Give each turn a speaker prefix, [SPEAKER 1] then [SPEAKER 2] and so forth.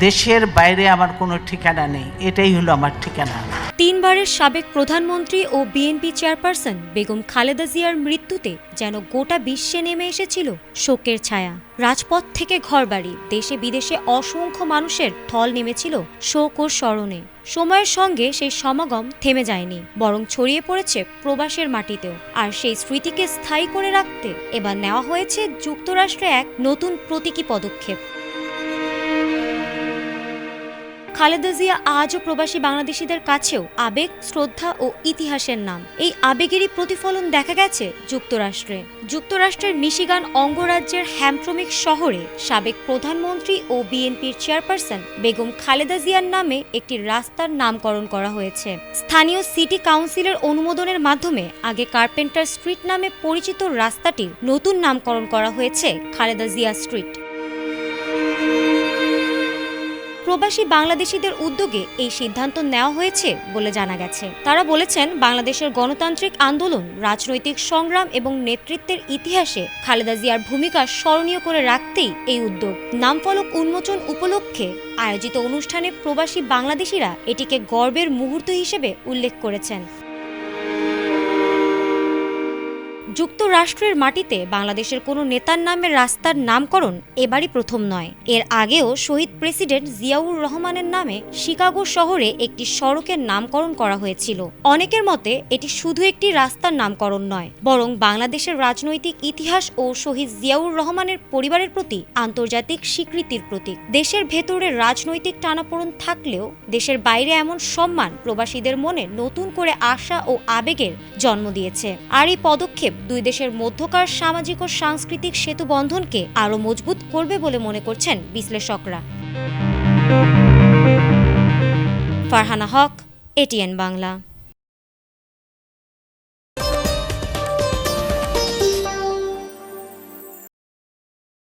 [SPEAKER 1] দেশের বাইরে আমার কোনো ঠিকানা নেই, এটাই হলো আমার ঠিকানা।
[SPEAKER 2] 3 বারের সাবেক প্রধানমন্ত্রী ও বিএনপি চেয়ারপারসন বেগম খালেদা জিয়ার মৃত্যুতে যেন গোটা বিশ্বে নেমে এসেছিল শোকের ছায়া। রাজপথ থেকে ঘরবাড়ি, দেশে বিদেশে অসংখ্য মানুষের ঢল নেমেছিল শোক ও স্মরণে। সময়ের সঙ্গে সেই সমাগম থেমে যায়নি, বরং ছড়িয়ে পড়েছে প্রবাসের মাটিতেও। আর সেই স্মৃতিকে স্থায়ী করে রাখতে এবার নেওয়া হয়েছে যুক্তরাষ্ট্রে এক নতুন প্রতীকী পদক্ষেপ। খালেদা জিয়া আজও প্রবাসী বাংলাদেশিদের কাছেও আবেগ, শ্রদ্ধা ও ইতিহাসের নাম। এই আবেগেরই প্রতিফলন দেখা গেছে যুক্তরাষ্ট্রে। যুক্তরাষ্ট্রের মিশিগান অঙ্গরাজ্যের হ্যামট্রমিক শহরে সাবেক প্রধানমন্ত্রী ও বিএনপির চেয়ারপারসন বেগম খালেদা জিয়ার নামে একটি রাস্তার নামকরণ করা হয়েছে। স্থানীয় সিটি কাউন্সিলের অনুমোদনের মাধ্যমে আগে কার্পেন্টার স্ট্রিট নামে পরিচিত রাস্তাটির নতুন নামকরণ করা হয়েছে খালেদা জিয়া স্ট্রিট। প্রবাসী বাংলাদেশিদের উদ্যোগে এই সিদ্ধান্ত নেওয়া হয়েছে বলে জানা গেছে। তারা বলেছেন, বাংলাদেশের গণতান্ত্রিক আন্দোলন, রাজনৈতিক সংগ্রাম এবং নেতৃত্বের ইতিহাসে খালেদা জিয়ার ভূমিকা স্মরণীয় করে রাখতেই এই উদ্যোগ। নামফলক উন্মোচন উপলক্ষে আয়োজিত অনুষ্ঠানে প্রবাসী বাংলাদেশিরা এটিকে গর্বের মুহূর্ত হিসেবে উল্লেখ করেছেন। যুক্তরাষ্ট্রের মাটিতে বাংলাদেশের কোনো নেতার নামে রাস্তার নামকরণ এবারই প্রথম নয়। এর আগেও শহীদ প্রেসিডেন্ট জিয়াউর রহমানের নামে শিকাগো শহরে একটি সড়কের নামকরণ করা হয়েছিল। অনেকের মতে এটি শুধু একটি রাস্তার নামকরণ নয়, বরং বাংলাদেশের রাজনৈতিক ইতিহাস ও শহীদ জিয়াউর রহমানের পরিবারের প্রতি আন্তর্জাতিক স্বীকৃতির প্রতীক। দেশের ভেতরে রাজনৈতিক টানাপোড়েন থাকলেও দেশের বাইরে এমন সম্মান প্রবাসীদের মনে নতুন করে আশা ও আবেগের জন্ম দিয়েছে। আর এই পদক্ষেপ দুই দেশের মধ্যকার সামাজিক ও সাংস্কৃতিক সেতু বন্ধনকে আরও মজবুত করবে বলে মনে করছেন বিশ্লেষকরা। ফারহানা হক, এটিএন বাংলা।